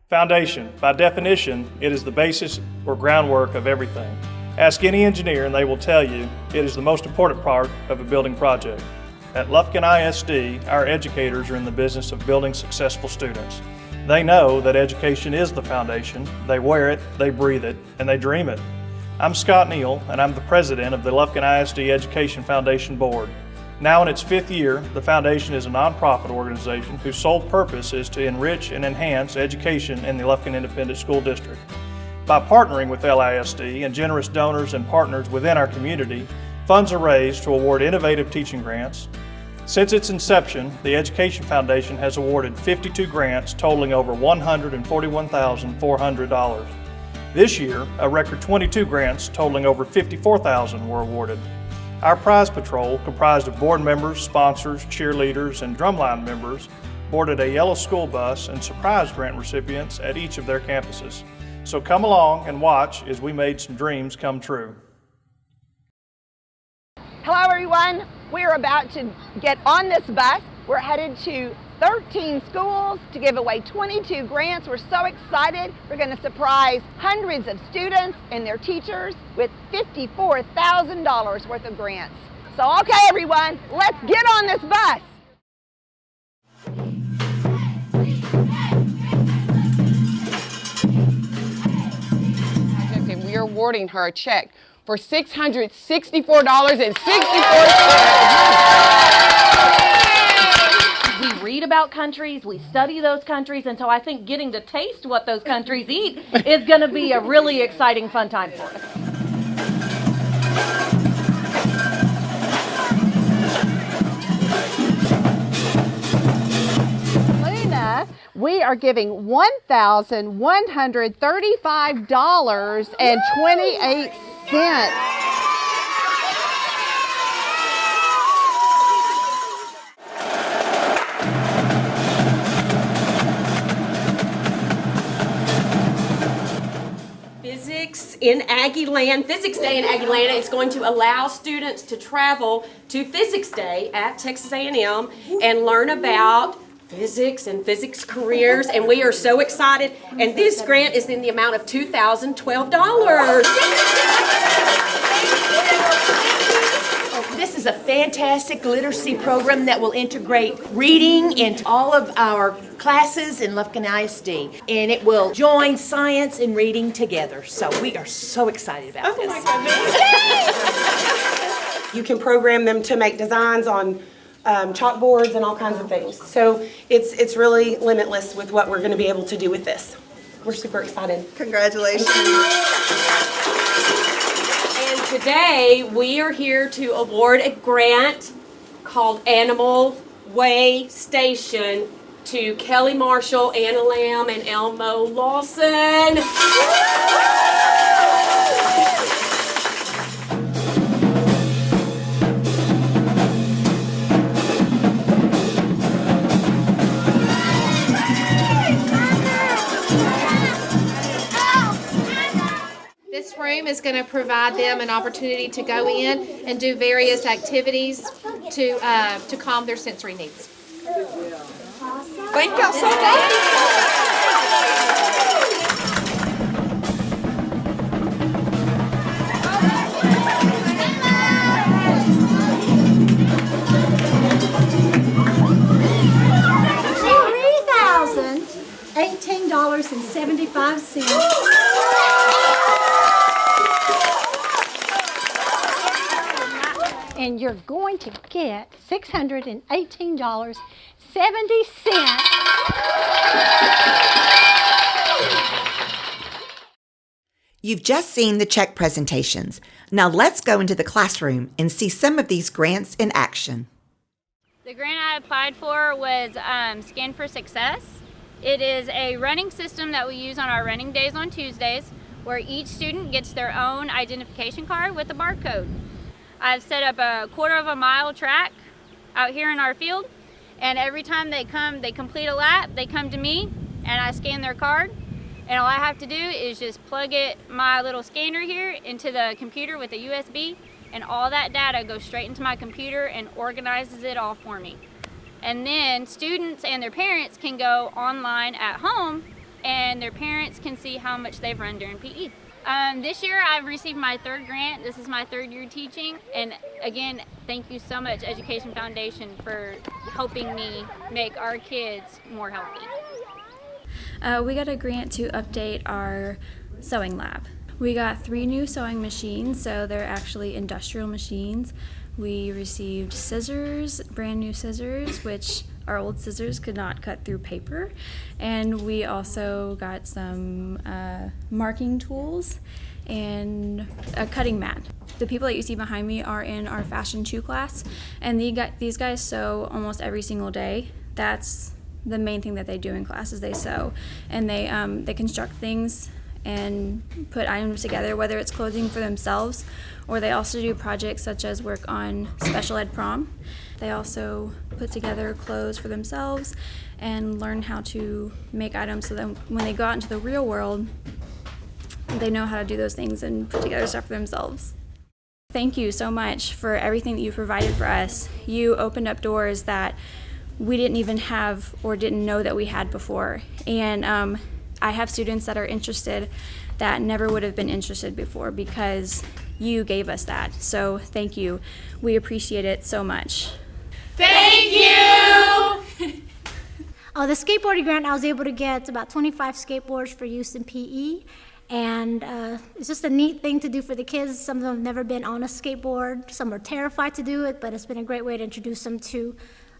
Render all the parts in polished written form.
Foundation, by definition, it is the basis or groundwork of everything. Ask any engineer and they will tell you it is the most important part of a building project. At Lufkin ISD, our educators are in the business of building successful students. They know that education is the foundation. They wear it, they breathe it, and they dream it. I'm Scott Neal, and I'm the president of the Lufkin ISD Education Foundation Board. Now in its 5th year, the foundation is a nonprofit organization whose sole purpose is to enrich and enhance education in the Lufkin Independent School District. By partnering with LISD and generous donors and partners within our community, funds are raised to award innovative teaching grants. Since its inception, the Education Foundation has awarded 52 grants totaling over $141,400. This year, a record 22 grants totaling over $54,000 were awarded. Our prize patrol, comprised of board members, sponsors, cheerleaders, and drumline members, boarded a yellow school bus and surprised grant recipients at each of their campuses. So come along and watch as we made some dreams come true. Hello everyone, we're about to get on this bus. We're headed to 13 schools to give away 22 grants. We're so excited. We're going to surprise hundreds of students and their teachers with $54,000 worth of grants. So okay everyone, let's get on this bus. And we are awarding her a check for $664.64. We read about countries, we study those countries, and so I think getting to taste what those countries eat is going to be a really exciting, fun time for us. Luna, we are giving $1,135.28. In Aggie Land, Physics Day in Aggie Land is going to allow students to travel to Physics Day at Texas A&M and learn about physics and physics careers, and we are so excited. And this grant is in the amount of $2,012. This is a fantastic literacy program that will integrate reading into all of our classes in Lufkin ISD, and it will join science and reading together. So we are so excited about this. Oh my goodness. You can program them to make designs on chalkboards and all kinds of things. So it's really limitless with what we're going to be able to do with this. We're super excited. Congratulations. Today, we are here to award a grant called Animal Way Station to Kelly Marshall, Anna Lamb, and Elmo Lawson. This room is going to provide them an opportunity to go in and do various activities to calm their sensory needs. Thank y'all so much. $3,018.75. And you're going to get $618.70. You've just seen the check presentations. Now let's go into the classroom and see some of these grants in action. The grant I applied for was Scan for Success. It is a running system that we use on our running days on Tuesdays, where each student gets their own identification card with a barcode. I've set up a 1/4 mile track out here in our field, and every time they complete a lap, they come to me and I scan their card, and all I have to do is just plug my little scanner here into the computer with a USB, and all that data goes straight into my computer and organizes it all for me. And then students and their parents can go online at home and their parents can see how much they've run during PE. This year I've received my 3rd grant. This is my 3rd year teaching, and again, thank you so much, Education Foundation, for helping me make our kids more healthy. We got a grant to update our sewing lab. We got 3 new sewing machines, so they're actually industrial machines. We received scissors, brand new scissors, which our old scissors could not cut through paper. And we also got some marking tools and a cutting mat. The people that you see behind me are in our Fashion 2 class, and these guys sew almost every single day. That's the main thing that they do in class is they sew, and they construct things and put items together, whether it's clothing for themselves, or they also do projects such as work on special ed prom. They also put together clothes for themselves and learn how to make items so that when they go out into the real world, they know how to do those things and put together stuff for themselves. Thank you so much for everything that you provided for us. You opened up doors that we didn't even have or didn't know that we had before. And I have students that are interested that never would have been interested before because you gave us that. So thank you. We appreciate it so much. Thank you! The skateboarding grant, I was able to get about 25 skateboards for use in PE. And it's just a neat thing to do for the kids. Some of them have never been on a skateboard. Some are terrified to do it, but it's been a great way to introduce them to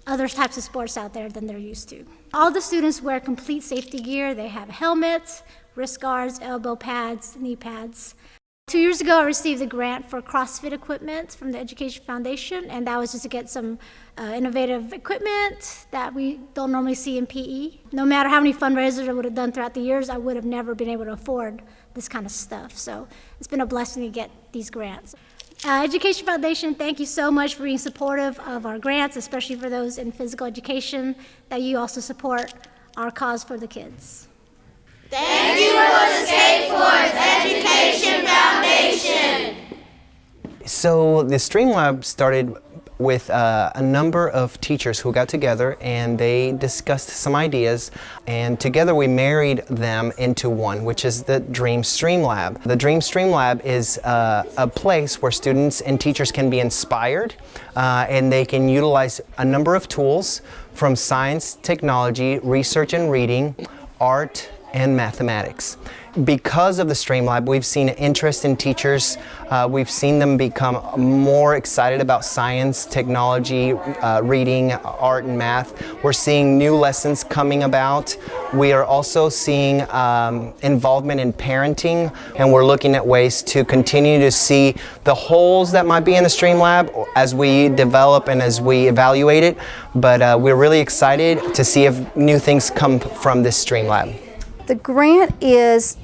other types of sports out there than they're used to. All the students wear complete safety gear. They have helmets, wrist guards, elbow pads, knee pads. 2 years ago, I received a grant for CrossFit equipment from the Education Foundation, and that was just to get some innovative equipment that we don't normally see in PE. No matter how many fundraisers I would have done throughout the years, I would have never been able to afford this kind of stuff. So it's been a blessing to get these grants. Education Foundation, thank you so much for being supportive of our grants, especially for those in physical education, that you also support our cause for the kids. Thank you for the Skateboards Education Foundation. So the Stream Lab started with a number of teachers who got together and they discussed some ideas, and together we married them into one, which is the Dream Stream Lab. The Dream Stream Lab is a place where students and teachers can be inspired and they can utilize a number of tools from science, technology, research and reading, art, and mathematics. Because of the Stream Lab, we've seen interest in teachers. We've seen them become more excited about science, technology, reading, art, and math. We're seeing new lessons coming about. We are also seeing involvement in parenting, and we're looking at ways to continue to see the holes that might be in the Stream Lab as we develop and as we evaluate it. But we're really excited to see if new things come from this Stream Lab. The grant is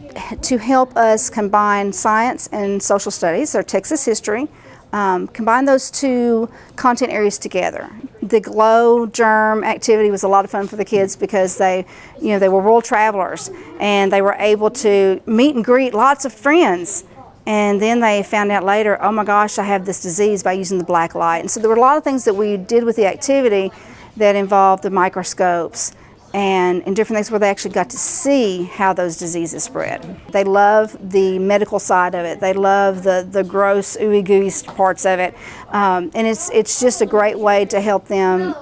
to help us combine science and social studies, or Texas history, combine those two content areas together. The glow germ activity was a lot of fun for the kids because they were world travelers and they were able to meet and greet lots of friends. And then they found out later, oh my gosh, I have this disease by using the black light. And so there were a lot of things that we did with the activity that involved the microscopes and different things where they actually got to see how those diseases spread. They love the medical side of it. They love the gross, ooey gooey parts of it. And it's just a great way to help them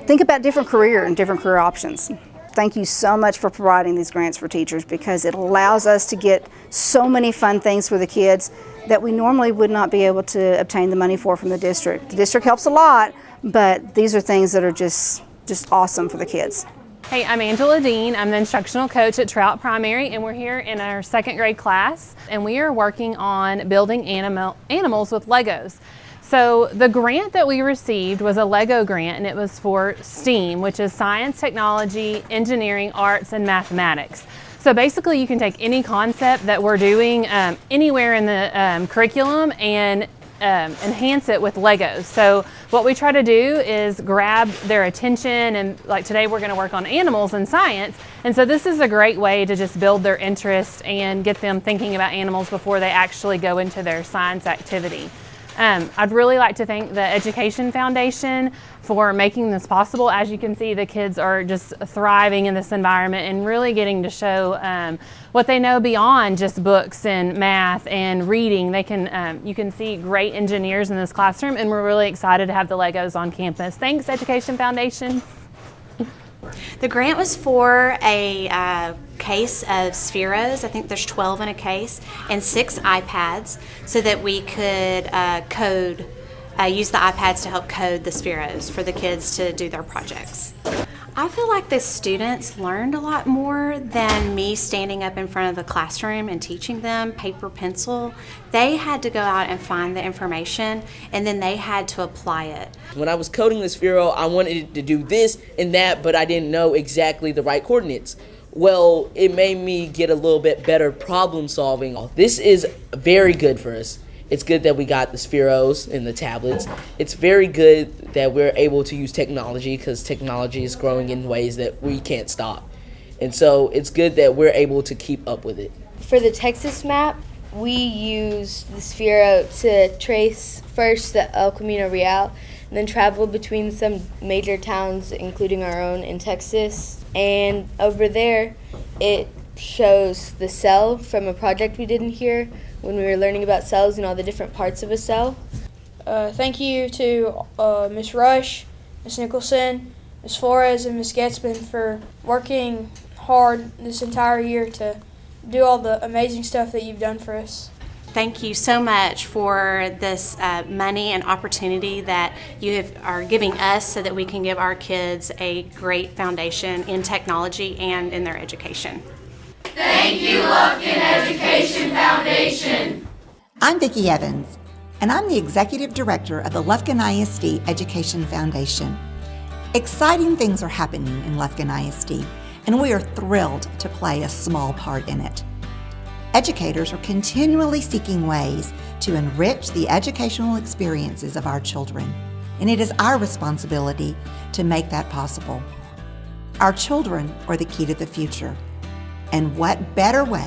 think about different career options. Thank you so much for providing these grants for teachers, because it allows us to get so many fun things for the kids that we normally would not be able to obtain the money for from the district. The district helps a lot, but these are things that are just awesome for the kids. Hey, I'm Angela Dean. I'm the instructional coach at Trout Primary, and we're here in our 2nd grade class, and we are working on building animals with Legos. So the grant that we received was a Lego grant, and it was for STEAM, which is science, technology, engineering, arts, and mathematics. So basically you can take any concept that we're doing anywhere in the curriculum and enhance it with Legos. So what we try to do is grab their attention, and like today we're going to work on animals and science, and so this is a great way to just build their interest and get them thinking about animals before they actually go into their science activity. I'd really like to thank the Education Foundation for making this possible. As you can see, the kids are just thriving in this environment and really getting to show what they know beyond just books and math and reading. They can, you can see great engineers in this classroom, and we're really excited to have the Legos on campus. Thanks, Education Foundation. The grant was for a case of Spheros. I think there's 12 in a case, and 6 iPads, so that we could use the iPads to help code the Spheros for the kids to do their projects. I feel like the students learned a lot more than me standing up in front of the classroom and teaching them paper, pencil. They had to go out and find the information, and then they had to apply it. When I was coding the Sphero, I wanted it to do this and that, but I didn't know exactly the right coordinates. Well, it made me get a little bit better problem solving. This is very good for us. It's good that we got the Spheros and the tablets. It's very good that we're able to use technology, because technology is growing in ways that we can't stop. And so it's good that we're able to keep up with it. For the Texas map, we use the Sphero to trace first the El Camino Real, and then travel between some major towns, including our own in Texas. And over there, it shows the cell from a project we did in here when we were learning about cells and all the different parts of a cell. Thank you to Ms. Rush, Ms. Nicholson, Ms. Flores, and Ms. Getzman for working hard this entire year to do all the amazing stuff that you've done for us. Thank you so much for this money and opportunity that you are giving us, so that we can give our kids a great foundation in technology and in their education. Thank you, Lufkin Education Foundation. I'm Vicki Evans, and I'm the Executive Director of the Lufkin ISD Education Foundation. Exciting things are happening in Lufkin ISD, and we are thrilled to play a small part in it. Educators are continually seeking ways to enrich the educational experiences of our children, and it is our responsibility to make that possible. Our children are the key to the future, and what better way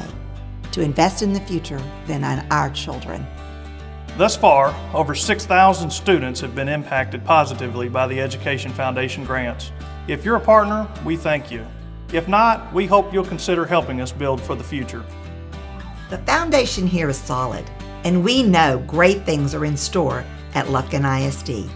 to invest in the future than on our children? Thus far, over 6,000 students have been impacted positively by the Education Foundation grants. If you're a partner, we thank you. If not, we hope you'll consider helping us build for the future. The foundation here is solid, and we know great things are in store at Lufkin ISD.